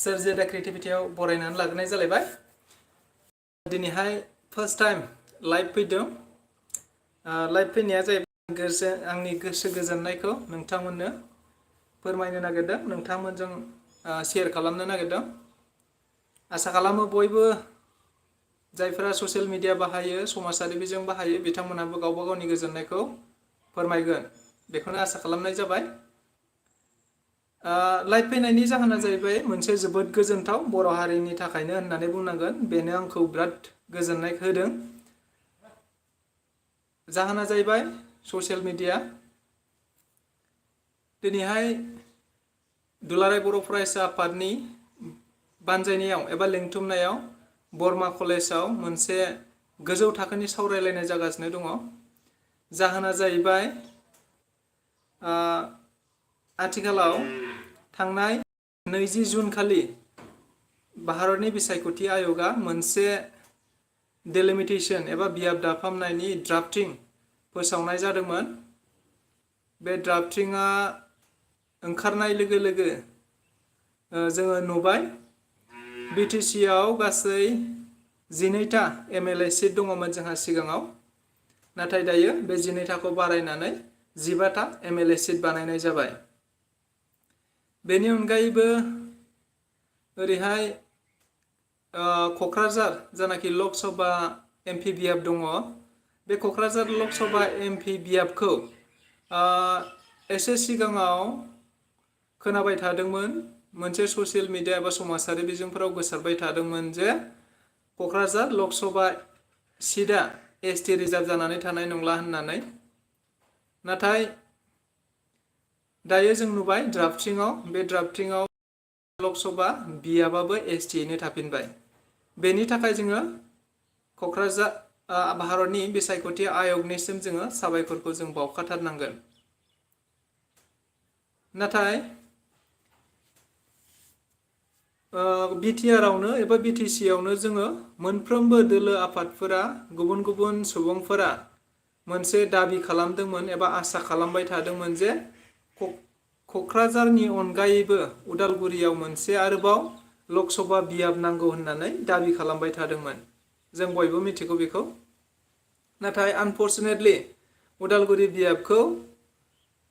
सोरजिदा क्रिएटिभिटियाव बरायनानै लाग्रोनाय जालायबाय। दिनैहाय फार्स्ट टाइम लाइभ फैदों। लाइभ फैनाया जाहैबाय आंनि गोसो गोजोननायखौ नोंथांमोननो फोरमायनो नागिरदों, नोंथांमोनजों शेयार खालामनो नागिरदों। आसा खालामो बयबो जायफोरा ससियेल मिडिया बाहायो, समाजारि बिजों बाहायो, बिथांमोनहाबो गावबा गावनि गोजोननायखौ फोरमायगोन, बेखौनो आसा खालामनाय जाबाय। लाइभ फैनायनि जाहोना जाहैबाय मोनसे जोबोद गोजोनथाव बर' हारिनि थाखायनो होननानै बुंनांगोन। बेनो आंखौ बिराद गोजोननाय होदों। जाहोना जाहैबाय ससियेल मिडिया। दिनैहाय दुलाराय बर' फरायसा आफादनि बानजायनायाव एबा लिंथुमनायाव बरमा कलेजाव मोनसे गोजौ थाखोनि सावरायलायनाय जागासिनो दङ। जाहोना जाहैबाय आथिखालाव थांनाय 20 जुन खालि भारतनि बिसायख'थि आय'गा मोनसे डेलिमिटेशन एबा बियाब दाफामनायनि ड्राफ्टिं फोसावनाय जादोंमोन। बे ड्राफ्टिंआ ओंखारनाय लोगो लोगो जोङो नुबाय BTC आव गासै 12टा MLA सिट दङमोन जोंहा सिगाङाव, नाथाय दायो बे 12टाखौ बारायनानै 15टा MLA सिट बानायनाय जाबाय। बेनि अनगायैबो ओरैहाय क'क्राझार जानाखि लकसभा MP बियाब दङ, बे क'क्राझार लकसभा MP बियाबखौ एसे सिगाङाव खोनाबाय थादोंमोन, मोनसे ससियेल मिडिया एबा समाजारि बिजोंफोराव गोसारबाय थादोंमोन जे क'क्राझार लकसभा सिटआ ST रिजार्भ जानानै थानाय नंला होननानै। नाथाय दायो जों नुबाय बे ड्राफ्टिंआव लकसभा बियाबाबो STयैनो थाफिनबाय। बेनि थाखाय जोङो क'क्राझार भारतनि बिसायख'थि आय'गनिसिम जोङो साबायखरखौ जों बावखाथारनांगोन। नाथाय BTR आवनो एबा BTC आवनो जोङो मोनफ्रोमबो दोलो आफादफोरा, गुबुन गुबुन सुबुंफोरा मोनसे दाबि खालामदोंमोन एबा आसा खालामबाय थादोंमोन जे क'क्राझारनि अनगायैबो उदालगुरियाव मोनसे आरोबाव लकसभा बियाब नांगौ होननानै दाबि खालामबाय थादोंमोन। जों बयबो मिथिगौ बेखौ। नाथाय आनफर्चुनेटलि उदालगुरि बियाबखौ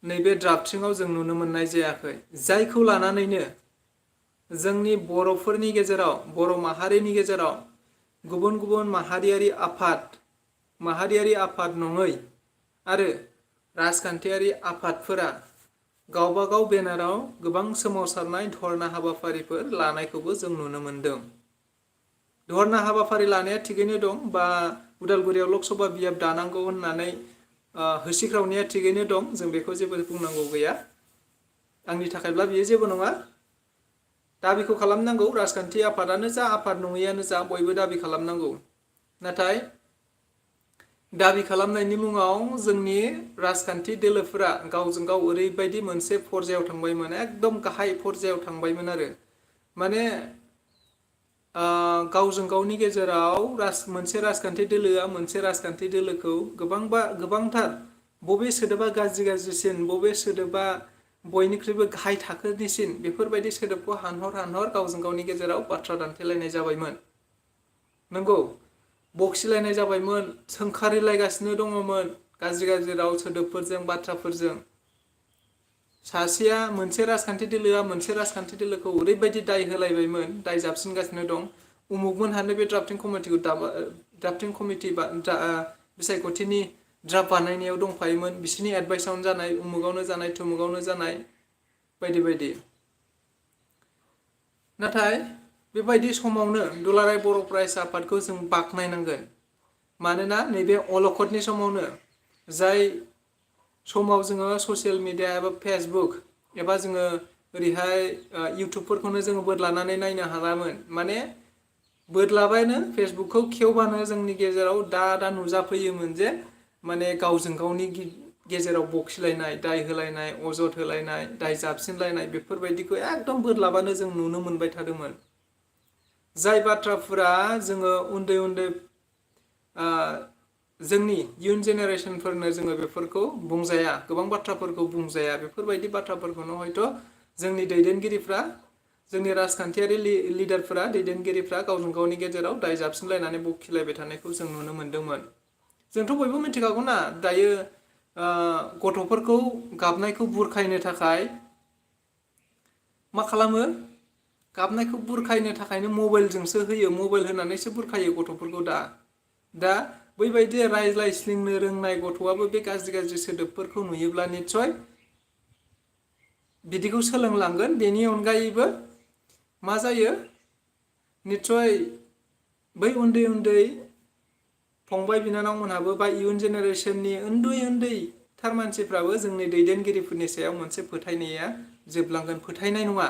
नैबे ड्राफ्टिंआव जों नुनो मोननाय जायाखै, जायखौ लानानैनो जोंनि बर'फोरनि गेजेराव, बर' माहारिनि गेजेराव गुबुन गुबुन माहारियारि आफाद नङै आरो राजखान्थियारि आफादफोरा गावबा गाव बेनाराव गोबां सोमावसारनाय धरना हाबाफारिफोर लानायखौबो जों नुनो मोनदों। धरना हाबाफारि लानाया थिगैनो दं, बा उदालगुरियाव लकसभा बियाब दानांगौ होननानै होसिख्रावनाया थिगैनो दं, जों बेखौ जेबो बुंनांगौ गैया। आंनि थाखायब्ला बियो जेबो नङा। दाबिखौ खालामनांगौ, राजखान्थि आफादानो जा आफाद नङैयानो जा बयबो दाबि खालामनांगौ। नाथाय दाबि खालामनायनि मुङाव जोंनि राजखान्थि दोलोफोरा गावजों गाव ओरैबायदि मोनसे पर्जायाव थांबायमोन, एकदम गाहाय पर्जायाव थांबायमोन आरो माने गावजों गावनि गेजेराव मोनसे राजखान्थि दोलोआ मोनसे राजखान्थि दोलोखौ गोबांथार बबे सोदोबा गाज्रिसिन, बबे सोदोबा बयनिख्रुइबो गाहाय थाखोनिसिन, बेफोरबायदि सोदोबखौ हानहर गावजों गावनि गेजेराव बाथ्रा दान्थेलायनाय जाबायमोन। नंगौ, बखिलायनाय जाबायमोन, सोंखारिलायगासिनो दङमोन गाज्रि राव सोदोबफोरजों, बाथ्राफोरजों। सासेया मोनसे राजखान्थि दोलोआ मोनसे राजखान्थि दोलोखौ ओरैबायदि दाय होलायबायमोन, दाय जाबसिनगासिनो दं। उमुगमोनहानो बे ड्राफ्टिं कमिटि बिसायख'थिनि ड्राफ्ट बानायनायाव दंफायोमोन, बिसोरनि एडभाइसआवनो जानाय, उमुगावनो जानाय, थुमुगावनो जानाय बायदि बायदि। नाथाय बेबायदि समावनो दुलाराय बर' फरायसा आफादखौ जों बाख्नायनांगोन। मानोना नैबे अलखदनि समावनो, जाय समाव जोङो ससियेल मिडिया एबा फेसबुक एबा जोङो ओरैहाय इउटुबफोरखौनो जोङो बोदलानानै नायनो हालामोन, माने बोदलाबानो फेसबुकखौ खेवबानो जोंनि गेजेराव दा नुजाफैयोमोन जे माने गावजों गावनि गेजेराव बखिलायनाय, दाय होलायनाय, अजद होलायनाय, दाय जाबसिनलायनाय, बेफोरबायदिखौ एकदम बोदलाबानो जों नुनो मोनबाय थादोंमोन। जाय बाथ्राफोरा जोङो उन्दै जोंनि इयुन जेनेरेसनफोरनो जोङो बेफोरखौ गोबां बाथ्राफोरखौ बुंजाया, बेफोरबायदि बाथ्राफोरखौनो हयथ' जोंनि दैदेनगिरिफ्रा जोंनि राजखान्थियारि लिडारफोरा दैदेनगिरिफ्रा गावजों गावनि गेजेराव दाय जाबसिनलायनानै बखिलायबाय थानायखौ जों नुनो मोन्दोंमोन। जोंथ' बयबो मिथिखागौ ना दायो गथ'फोरखौ गाबनायखौ बुरखायनो थाखाय मा खालामो? गाबनायखौ बुरखायनो थाखायनो मबाइलजोंसो होयो, मबाइल होनानैसो बुरखायो गथ'फोरखौ दा बैबायदि रायज्लायस्लिंनो रोंनाय गथ'आबो बे गाज्रि सोदोबफोरखौ नुयोब्ला निस्सय बिदिखौ सोलोंलांगोन। बेनि अनगायैबो मा जायो? निस्सय बै उन्दै फंबाय बिनानावमोनहाबो बा इयुन जेनेरेसननि उन्दै थार मानसिफ्राबो जोंनि दैदेनगिरिफोरनि सायाव मोनसे फोथायनाया जोबलांगोन। फोथायनाय नङा,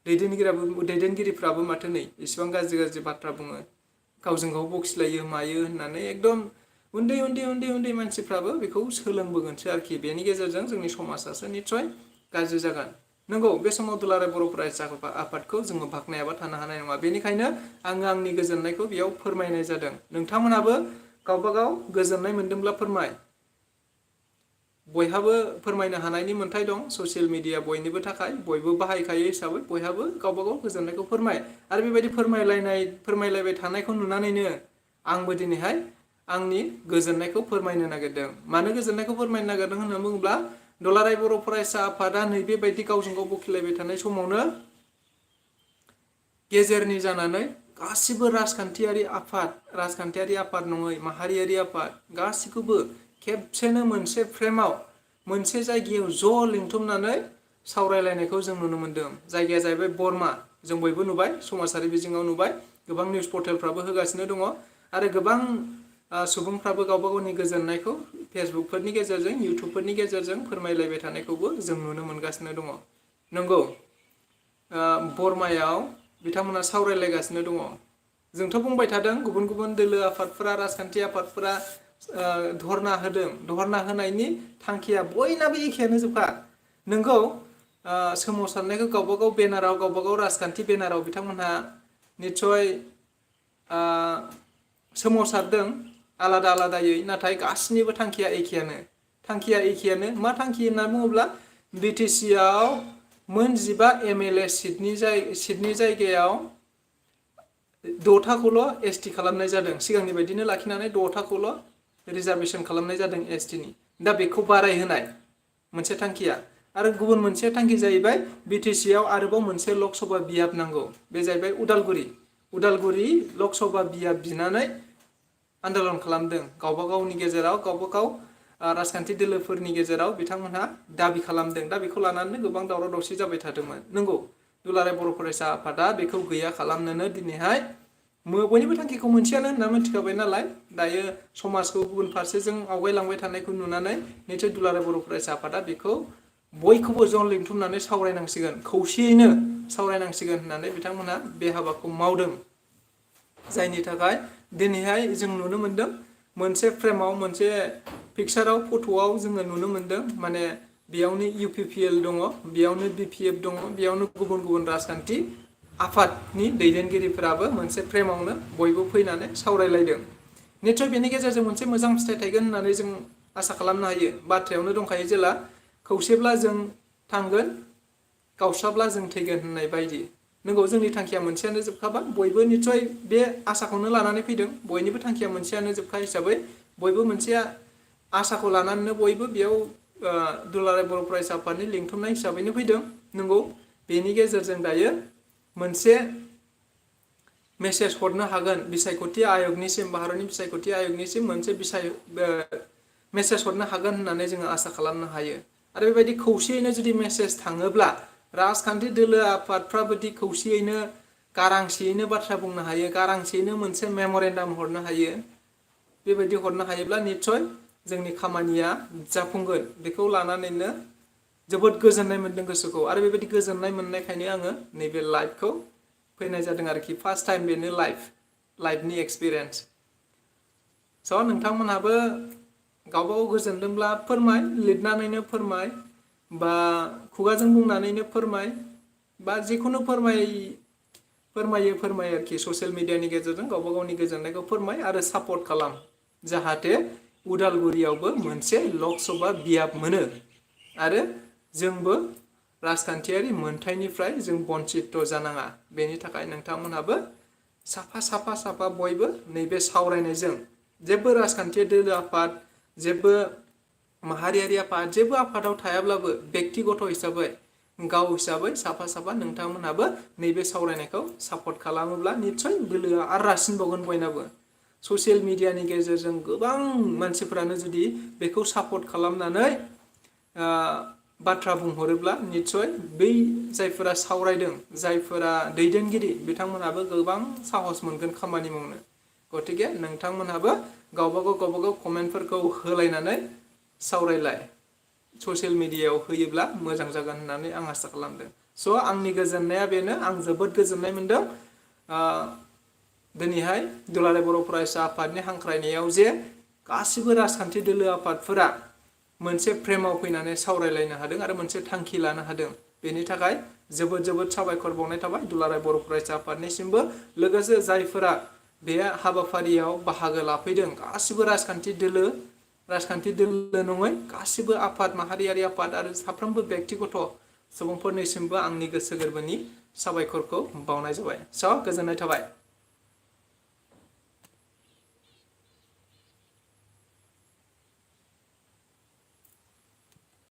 दैदेनगिरिफ्राबो माथो नै इसिबां गाज्रि बाथ्रा बुङो, गावजों गाव बखिलायो मायो होननानै एकदम उन्दै मानसिफ्राबो बेखौ सोलोंबोगोनसो आरोखि। बेनि गेजेरजों जोंनि समाजासो निस्सय गाज्रि जागोन। नंगौ, बे समाव दुलाराय बर' फरायसा आफादखौ जोङो बाख्नायाबा थानो हानाय नङा। बेनिखायनो आङो आंनि गोजोननायखौ बेयाव फोरमायनाय जादों। नोंथांमोनाबो गावबागाव गोजोननाय मोनदोंब्ला फोरमाय। बयहाबो फोरमायनो हानायनि मोन्थाय दं। ससियेल मिडिया बयनिबो थाखाय, बयबो बाहायखायो हिसाबै बयहाबो गावबागाव गोजोननायखौ फोरमाय। आरो बेबायदि फोरमायलायबाय थानायखौ नुनानैनो आंबो दिनैहाय आंनि गोजोननायखौ फोरमायनो नागिरदों। मानो गोजोननायखौ फोरमायनो नागिरदों होनना बुङोब्ला दुलाराय बर' फरायसा आफादा नैबेबायदि गावजों गाव बखिलायबाय थानाय समावनो गेजेरनि जानानै गासिबो राजखान्थियारि आफाद नङै माहारियारि आफाद गासिखौबो खेबसेनो मोनसे फ्रेमाव मोनसे जायगायाव ज' लिंथुमनानै सावरायलायनायखौ जों नुनो मोन्दों। जायगाया जाहैबाय बरमा। जों बयबो नुबाय, समाजारि बिजोङाव नुबाय, गोबां निउस पर्टेलफ्राबो होगासिनो दङ आरो गोबां सुबुंफ्राबो गावबा गावनि गोजोननायखौ फेसबुकफोरनि गेजेरजों, इउटुबफोरनि गेजेरजों फोरमायलायबाय थानायखौबो जों नुनो मोनगासिनो दङ। नंगौ, बरमायाव बिथांमोना सावरायलायगासिनो दङ। जोंथ' बुंबाय थादों गुबुन दोलो आफादफोरा, राजखान्थि आफादफोरा धरना होदों। धरना होनायनि थांखिया बयनाबो एखेयानो जोबखा। नोंगौ, सोमावसारनायखौ गावबागाव बेनाराव, गावबागाव राजखान्थि बेनाराव बिथांमोनहा निस्सय सोमावसारदों आलादा आलादायै, नाथाय गासिनिबो थांखिया एखेयानो। मा थांखि होनना बुङोब्ला BTC आव मोन 15 MLA सिटनि जायगायाव 6थाखौल' ST खालामनाय जादों। सिगांनि बायदिनो लाखिनानै 6थाखौल' रिजार्भेसन खालामनाय जादों STनि। दा बेखौ बारायहोनाय मोनसे थांखिया। आरो गुबुन मोनसे थांखि जाहैबाय BTC आव आरोबाव मोनसे लकसभा बियाब नांगौ। बे जाहैबाय उदालगुरि लकसभा बियाब बिनानै आन्दलन खालामदों। गावबा गावनि गेजेराव, गावबा गाव राजखान्थि दोलोफोरनि गेजेराव बिथांमोनहा दाबि खालामदों। दा बेखौ लानानै गोबां दावराव दावसि जाबाय थादोंमोन। नंगौ, दुलाराय बर' फरायसा आफादा बेखौ गैया खालामनोनो दिनैहाय बयनिबो थांखिखौ मोनसेयानो होनना मिथिखाबाय नालाय, दायो समाजखौ गुबुन फारसेजों आवगायलांबाय थानायखौ नुनानै निसय दुलाराय बर' फरायसा आफादा बेखौ बयखौबो ज' लिंथुमनानै सावरायनांसिगोन, खौसेयैनो सावरायनांसिगोन होननानै बिथांमोनहा बे हाबाखौ मावदों। जायनि थाखाय दिनैहाय जों नुनो मोन्दों मोनसे फ्रेमाव, मोनसे पिक्साराव, फट'आव जोङो नुनो मोन्दों माने बेयावनो UPPL दङ, बेयावनो BPF दङ, बेयावनो गुबुन राजखान्थि आफादनि दैदेनगिरिफोराबो मोनसे फ्रेमावनो बयबो फैनानै सावरायलायदों। निस्सय बेनि गेजेरजों मोनसे मोजां फिथाइ थायगोन होननानै जों आसा खालामनो हायो। बाथ्रायावनो दंखायो जेला खौसेब्ला जों थांगोन, गावस्राब्ला जों थैगोन होननाय बायदि। नंगौ, जोंनि थांखिया मोनसेयानो जोबखाबा बयबो निस्सय बे आसाखौनो लानानै फैदों। बयनिबो थांखिया मोनसेयानो जोबखा हिसाबै बयबो मोनसे आसाखौ लानानैनो बयबो बेयाव दुलाराय बर' फरायसा आफादनि लिंथुमनाय हिसाबैनो फैदों। नंगौ, बेनि गेजेरजों दायो मोनसे मेसेज हरनो हागोन बिसायख'थि आयगनिसिम, भारतनि बिसायख'थि आयगनिसिम मोनसे मेसेज हरनो हागोन होननानै जोङो आसा खालामनो हायो। आरो बेबायदि खौसेयैनो जुदि मेसेज थाङोब्ला, राजखान्थि दोलो आफादफ्राबोदि खौसेयैनो गारांसेयैनो बाथ्रा बुंनो हायो, गारांसेयैनो मोनसे मेम'रेन्डाम हरनो हायो, बेबायदि हरनो हायोब्ला निस्सय जोंनि खामानिया जाफुंगोन। बेखौ लानानैनो जोबोद गोजोननाय मोन्दों गोसोखौ। आरो बेबायदि गोजोननाय मोननायखायनो आङो नैबे लाइभखौ फैनाय जादों आरोखि। फार्स्ट टाइम बेनो लाइभनि एक्सपिरियेन्स। स' नोंथांमोनहाबो गावबागाव गोजोनदोंब्ला फोरमाय, लिरनानैनो फोरमाय, बा खुगाजों बुंनानैनो फोरमाय, बा जिखुनु फोरमायो आरोखि। ससियेल मिडियानि गेजेरजों गावबा गावनि गोजोननायखौ फोरमाय आरो सापर्ट खालाम, जाहाथे उदालगुरियावबो मोनसे लकसभा बियाब मोनो आरो जोंबो राजखान्थियारि मोनथायनिफ्राय जों बन्चित जानाङा। बेनि थाखाय नोंथांमोनहाबो साफा बयबो नैबे सावरायनायजों जेबो राजखान्थि दोलो आफाद, जेबो माहारियारि आफाद, जेबो आफादाव थायाब्लाबो बेक्तिगत हिसाबै, गाव हिसाबै साफा नोंथांमोनहाबो नैबे सावरायनायखौ सापर्ट खालामोब्ला निस्सय बोलोआ आरो रासिनबावगोन बयनाबो। ससियेल मिडियानि गेजेरजों गोबां मानसिफोरानो जुदि बेखौ सापर्ट खालामनानै बाथ्रा बुंहरोब्ला निस्सय बै जायफोरा सावरायदों, जायफोरा दैदेनगिरि, बिथांमोनहाबो गोबां साहस मोनगोन खामानि मावनो। गतिके नोंथांमोनहाबो गावबागाव कमेन्टफोरखौ होलायनानै सावरायलाय। ससियेल मिडियायाव होयोब्ला मोजां जागोन होननानै आं आसा खालामदों। स' आंनि गोजोननाया बेनो, आं जोबोद गोजोननाय मोनदों दिनैहाय दुलाराय बर' फरायसा आफादनि हांख्रायनायाव जे गासिबो राजखान्थि दोलो आफादफोरा मोनसे फ्रेमाव फैनानै सावरायलायनो हादों आरो मोनसे थांखि लानो हादों। बेनि थाखाय जोबोद साबायखर बावनाय थाबाय दुलाराय बर' फरायसा आफादनिसिमबो। लोगोसे जायफोरा बे हाबाफारियाव बाहागो लाफैदों, गासिबो राजखान्थि दोलो नङै गासिबो आफाद, माहारियारि आफाद आरो साफ्रोमबो बेक्तिगत सुबुंफोरनिसिमबो आंनि गोसो गोरबोनि साबायखरखौ बावनाय जाबाय। स' गोजोननाय थाबाय।